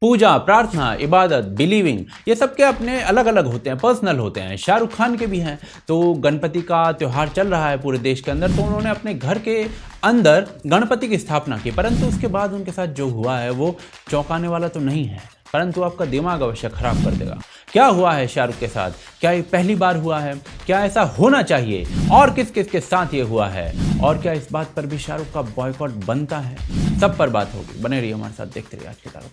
पूजा, प्रार्थना, इबादत, बिलीविंग, ये सबके अपने अलग अलग होते हैं, पर्सनल होते हैं। शाहरुख खान के भी हैं। तो गणपति का त्यौहार चल रहा है पूरे देश के अंदर, तो उन्होंने अपने घर के अंदर गणपति की स्थापना की, परंतु उसके बाद उनके साथ जो हुआ है वो चौंकाने वाला तो नहीं है, परंतु आपका दिमाग अवश्य खराब कर देगा। क्या हुआ है शाहरुख के साथ? क्या ये पहली बार हुआ है? क्या ऐसा होना चाहिए? और किस किस के साथ ये हुआ है? और क्या इस बात पर भी शाहरुख का बॉयकॉट बनता है? सब पर बात होगी। बने रहिए हमारे साथ, देखते रहिए आज के तारों।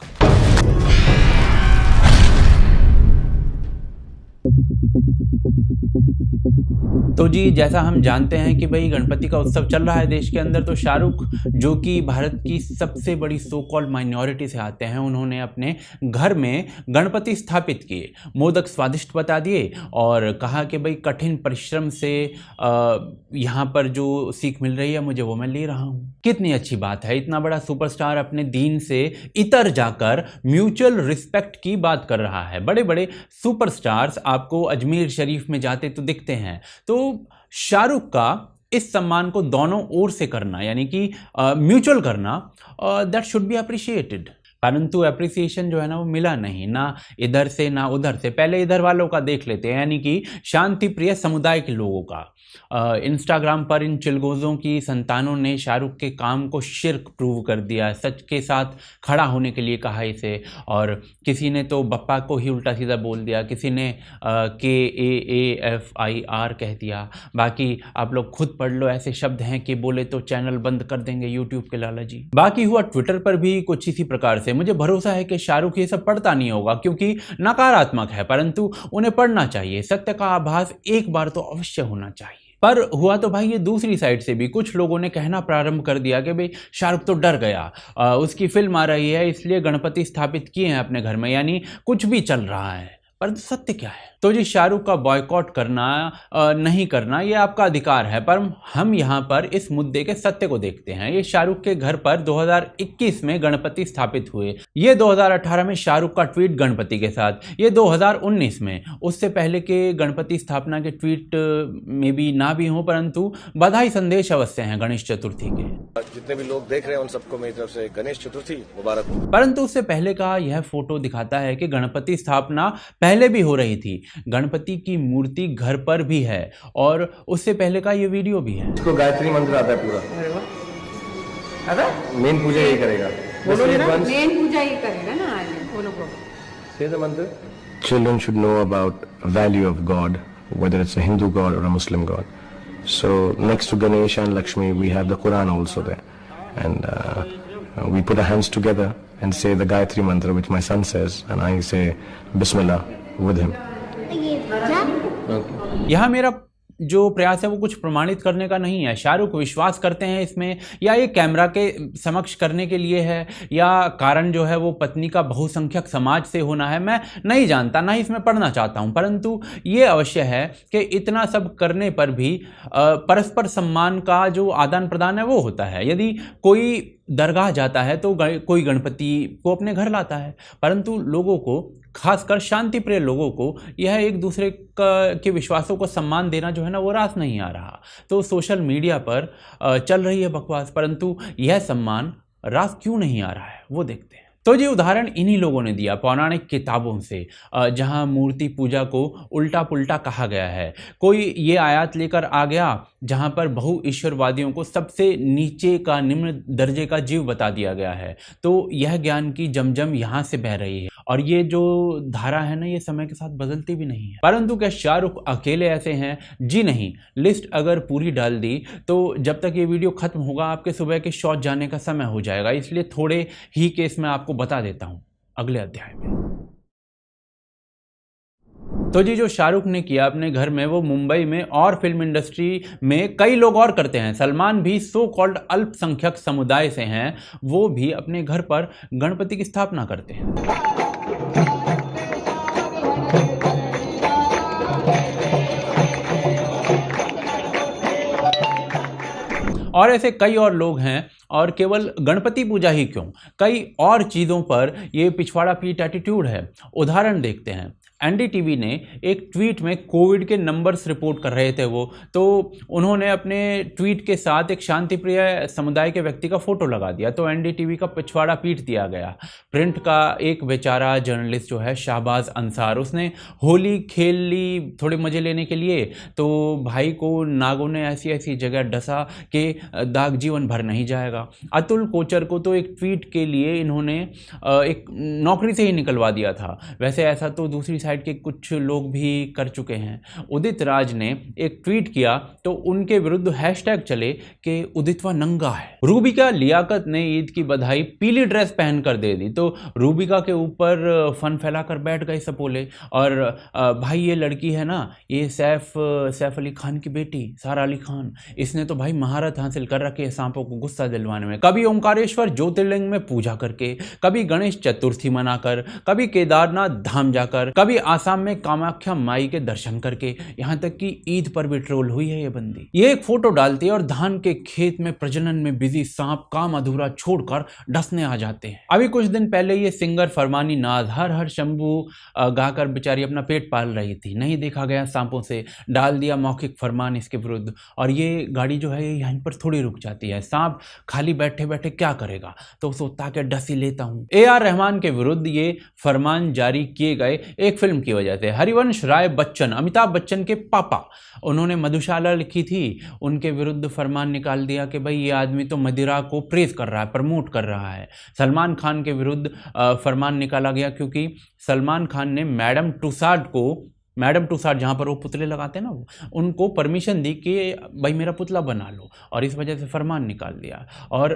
तो जी, जैसा हम जानते हैं कि भाई गणपति का उत्सव चल रहा है देश के अंदर, तो शाहरुख जो कि भारत की सबसे बड़ी सो कॉल्ड माइनॉरिटी से आते हैं, उन्होंने अपने घर में गणपति स्थापित किए, मोदक स्वादिष्ट बता दिए और कहा कि भाई कठिन परिश्रम से यहाँ पर जो सीख मिल रही है मुझे वो मैं ले रहा हूँ। कितनी अच्छी बात है, इतना बड़ा सुपरस्टार अपने दीन से इतर जाकर म्यूचुअल रिस्पेक्ट की बात कर रहा है। बड़े बड़े सुपरस्टार्स आपको अजमेर शरीफ में जाते तो दिखते हैं, तो शाहरुख का इस सम्मान को दोनों ओर से करना, यानी कि म्यूचुअल करना, दैट शुड बी अप्रिशिएटेड। परंतु अप्रिसिएशन जो है ना वो मिला नहीं, ना इधर से ना उधर से। पहले इधर वालों का देख लेते हैं, यानी कि शांति प्रिय समुदाय के लोगों का। इंस्टाग्राम पर इन चिलगोजों की संतानों ने शाहरुख के काम को शिर्क प्रूव कर दिया, सच के साथ खड़ा होने के लिए कहा इसे, और किसी ने तो बप्पा को ही उल्टा सीधा बोल दिया, किसी ने KAAFIR कह दिया। बाकी आप लोग खुद पढ़ लो, ऐसे शब्द हैं कि बोले तो चैनल बंद कर देंगे यूट्यूब के लाला जी। बाकी हुआ ट्विटर पर भी कुछ इसी प्रकार से। मुझे भरोसा है कि शाहरुख ये सब पढ़ता नहीं होगा क्योंकि नकारात्मक है, परंतु उन्हें पढ़ना चाहिए। सत्य का आभास एक बार तो अवश्य होना चाहिए। पर हुआ तो भाई ये दूसरी साइड से भी। कुछ लोगों ने कहना प्रारंभ कर दिया कि भाई शाहरुख तो डर गया, उसकी फिल्म आ रही है इसलिए गणपति स्थापित किए हैं अपने घर में, यानी कुछ भी चल रहा है। परंतु सत्य क्या है? तो जी, शाहरुख का बॉयकॉट करना नहीं करना ये आपका अधिकार है, पर हम यहाँ पर इस मुद्दे के सत्य को देखते हैं। ये शाहरुख के घर पर 2021 में गणपति स्थापित हुए, ये 2018 में शाहरुख का ट्वीट गणपति के साथ, ये 2019 में। उससे पहले के गणपति स्थापना के ट्वीट में भी ना भी हों, परंतु बधाई संदेश अवश्य हैं गणेश चतुर्थी के। जितने भी लोग देख रहे हैं उन सबको मेरी तरफ से गणेश चतुर्थी मुबारक हो। परंतु उससे पहले का यह फोटो दिखाता है कि गणपति स्थापना पहले भी हो रही थी, गणपति की मूर्ति घर पर भी है, और उससे पहले का ये वीडियो भी है। इसको गायत्री मंत्र आता है पूरा, मेन पूजा ये करेगा, मेन पूजा ये करेगा ना। बोलो say the mantra. Children should know about value of God, whether it's a Hindu God or a Muslim God. So next to Ganesha and Lakshmi, we have the Quran also there, and we put our hands together and say the Gayatri mantra, which my son says, and I say Bismillah with him. यहाँ मेरा जो प्रयास है वो कुछ प्रमाणित करने का नहीं है। शाहरुख विश्वास करते हैं इसमें, या ये कैमरा के समक्ष करने के लिए है, या कारण जो है वो पत्नी का बहुसंख्यक समाज से होना है, मैं नहीं जानता, ना ही इसमें पढ़ना चाहता हूँ। परंतु ये अवश्य है कि इतना सब करने पर भी परस्पर सम्मान का जो आदान प्रदान है वो होता है। यदि कोई दरगाह जाता है तो कोई गणपति को अपने घर लाता है, परंतु लोगों को, खासकर शांति प्रिय लोगों को, यह एक दूसरे के विश्वासों को सम्मान देना जो है ना वो रास नहीं आ रहा। तो सोशल मीडिया पर चल रही है बकवास, परंतु यह सम्मान रास क्यों नहीं आ रहा है वो देखते हैं। तो ये उदाहरण इन्हीं लोगों ने दिया पौराणिक किताबों से, जहां मूर्ति पूजा को उल्टा पुल्टा कहा गया है। कोई ये आयत लेकर आ गया जहां पर बहु ईश्वरवादियों को सबसे नीचे का, निम्न दर्जे का जीव बता दिया गया है। तो यह ज्ञान की जमजम यहाँ से बह रही है, और ये जो धारा है ना ये समय के साथ बदलती भी नहीं है। परंतु क्या शाहरुख अकेले ऐसे हैं? जी नहीं। लिस्ट अगर पूरी डाल दी तो जब तक ये वीडियो खत्म होगा आपके सुबह के शौच जाने का समय हो जाएगा, इसलिए थोड़े ही केस में आपको बता देता हूं अगले अध्याय में। तो जी, जो शाहरुख ने किया अपने घर में, वो मुंबई में और फिल्म इंडस्ट्री में कई लोग और करते हैं। सलमान भी सो कॉल्ड अल्पसंख्यक समुदाय से हैं, वो भी अपने घर पर गणपति की स्थापना करते हैं। और ऐसे कई और लोग हैं, और केवल गणपति पूजा ही क्यों, कई और चीज़ों पर ये पिछवाड़ा पीठ एटीट्यूड है। उदाहरण देखते हैं। एनडीटीवी ने एक ट्वीट में कोविड के नंबर्स रिपोर्ट कर रहे थे वो, तो उन्होंने अपने ट्वीट के साथ एक शांतिप्रिय समुदाय के व्यक्ति का फोटो लगा दिया, तो एनडीटीवी का पिछवाड़ा पीट दिया गया। प्रिंट का एक बेचारा जर्नलिस्ट जो है शाहबाज अंसार, उसने होली खेल ली थोड़े मजे लेने के लिए, तो भाई को नागों ने ऐसी ऐसी जगह डसा कि दाग जीवन भर नहीं जाएगा। अतुल कोचर को तो एक ट्वीट के लिए इन्होंने एक नौकरी से ही निकलवा दिया था। वैसे ऐसा तो दूसरी साइड के कुछ लोग भी कर चुके हैं। उदित राज ने एक ट्वीट किया तो उनके विरुद्ध हैशटैग चले कि उदितवा नंगा है। रूबिका लियाकत ने ईद की बधाई पीली ड्रेस पहनकर दे दी, तो रूबिका के ऊपर फन फैलाकर बैठ गए सपोले। और भाई ये लड़की है ना, ये सैफ अली खान की बेटी सारा अली खान, इसने तो भाई महारत हासिल कर रखी है सांपों को गुस्सा दिलवाने में। कभी ओंकारेश्वर ज्योतिर्लिंग में पूजा करके, कभी गणेश चतुर्थी मनाकर, कभी केदारनाथ धाम जाकर, कभी आसाम में कामाख्या माई के दर्शन करके, यहाँ तक कि ईद पर भी ट्रोल हुई है ये बंदी। ये एक फोटो डालती है और धान के खेत में प्रजनन में बिजी सांप काम अधूरा छोड़कर डसने आ जाते हैं। अभी कुछ दिन पहले ये सिंगर फरमानी नाज हर हर शंभू गाकर बेचारी अपना पेट पाल रही थी, नहीं देखा गया सांपों से, डाल दिया मौखिक फरमान इसके विरुद्ध। और ये गाड़ी जो है यहीं पर थोड़ी रुक जाती है, सांप खाली बैठे बैठे क्या करेगा, तो सोचता के डस ही लेता हूँ। AR रहमान के विरुद्ध ये फरमान जारी किए गए एक फिल्म की वजह से। हरिवंश राय बच्चन, अमिताभ बच्चन के पापा, उन्होंने मधुशाला लिखी थी, उनके विरुद्ध फरमान निकाल दिया कि भाई ये आदमी तो मदिरा को प्रेज कर रहा है, प्रमोट कर रहा है। सलमान खान के विरुद्ध फरमान निकाला गया क्योंकि सलमान खान ने मैडम टूसाड जहाँ पर वो पुतले लगाते हैं ना, उनको परमिशन दी कि भाई मेरा पुतला बना लो, और इस वजह से फरमान निकाल दिया। और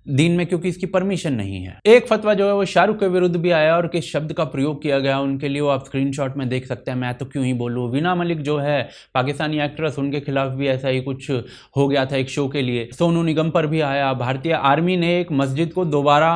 दिन में क्योंकि इसकी परमिशन नहीं है। एक फतवा जो है वो शाहरुख के विरुद्ध भी आया और किस शब्द का प्रयोग किया गया उनके लिए वो आप स्क्रीनशॉट में देख सकते हैं, मैं तो क्यों ही बोलूँ। वीना मलिक जो है पाकिस्तानी एक्ट्रेस, उनके खिलाफ भी ऐसा ही कुछ हो गया था एक शो के लिए। सोनू निगम पर भी आया। भारतीय आर्मी ने एक मस्जिद को दोबारा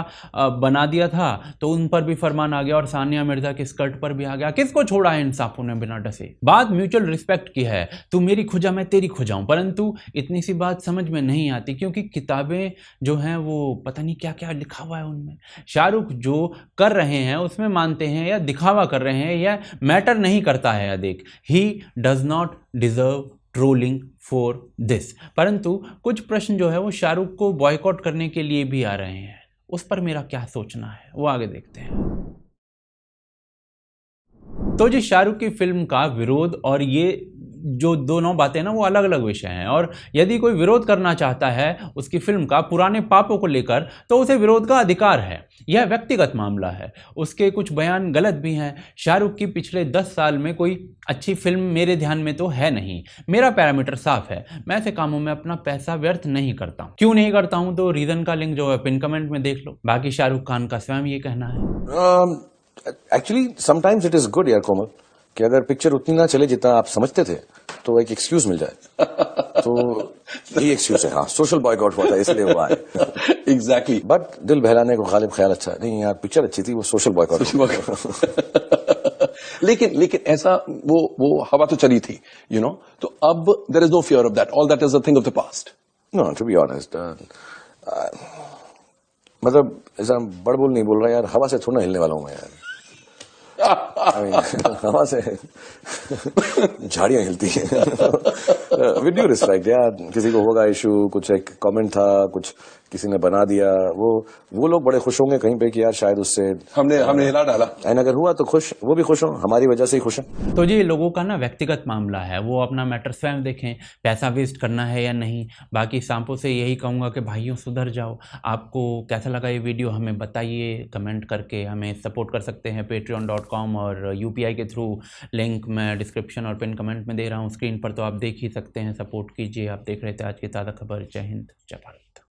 बना दिया था तो उन पर भी फरमान आ गया, और सानिया मिर्जा के स्कर्ट पर भी आ गया। किसको छोड़ा है इन सांपों ने बिना डसे। बात म्यूचुअल रिस्पेक्ट की है, तू मेरी खुजा मैं तेरी खुजाऊं, परंतु इतनी सी बात समझ में नहीं आती क्योंकि किताबें जो हैं वो पता नहीं क्या क्या लिखा हुआ है उनमें। शाहरुख जो कर रहे हैं उसमें मानते हैं या दिखावा कर रहे हैं, या मैटर नहीं करता है अधिक। He does not deserve trolling for this. परंतु कुछ प्रश्न जो है वो शाहरुख को बॉयकॉट करने के लिए भी आ रहे हैं, उस पर मेरा क्या सोचना है वो आगे देखते हैं। तो जी शाहरुख की फिल्म का विरोध और ये जो दोनों बातें ना वो अलग अलग विषय हैं, और यदि कोई विरोध करना चाहता है उसकी फिल्म का पुराने पापों को लेकर तो उसे विरोध का अधिकार है। यह व्यक्तिगत मामला है, उसके कुछ बयान गलत भी हैं। शाहरुख की पिछले 10 साल में कोई अच्छी फिल्म मेरे ध्यान में तो है नहीं। मेरा पैरामीटर साफ है, मैं ऐसे कामों में अपना पैसा व्यर्थ नहीं करता हूँ। क्यों नहीं करता हूँ तो रीजन का लिंक जो है पिन कमेंट में देख लो। बाकी शाहरुख खान का स्वयं ये कहना है। Actually sometimes it is good यार कोमल, कि अगर पिक्चर उतनी ना चले जितना आप समझते थे तो एक एक्सक्यूज मिल जाए। तो यही एक्सक्यूज है। हाँ, सोशल बॉयकॉट हुआ था इसलिए हुआ है। एग्जैक्टली। बट दिल बहलाने को गालिब ख्याल अच्छा नहीं यार, पिक्चर अच्छी थी, वो सोशल बॉयकॉट। लेकिन ऐसा वो हवा तो चली थी, यू नो, तो अब there is no fear of that, all that is a thing of the past. No, to be honest, मतलब ऐसा बड़ बोल नहीं बोल रहा यार, हवा से थोड़ा हिलने वाला हूं मैं यार। हवा से झाड़ियां हिलती हैं। विद ड्यू रिस्पेक्ट यार, किसी को होगा इशू, कुछ एक कमेंट था, कुछ किसी ने बना दिया, वो लोग बड़े खुश होंगे कहीं पे कि यार शायद उससे हमने हिला डाला, एंड अगर हुआ तो खुश, वो भी खुश हो, हमारी वजह से ही खुश है। तो जी लोगों का ना व्यक्तिगत मामला है, वो अपना मैटर स्वयं देखें, पैसा वेस्ट करना है या नहीं। बाकी सांपों से यही कहूँगा कि भाइयों सुधर जाओ। आपको कैसा लगा ये वीडियो हमें बताइए कमेंट करके। हमें सपोर्ट कर सकते हैं patreon.com और UPI के थ्रू, लिंक मैं डिस्क्रिप्शन और पिन कमेंट में दे रहा हूँ स्क्रीन पर, तो आप देख ही सकते हैं। सपोर्ट कीजिए। आप देख रहे थे आज की ताज़ा खबर। जय हिंद, जय भारत।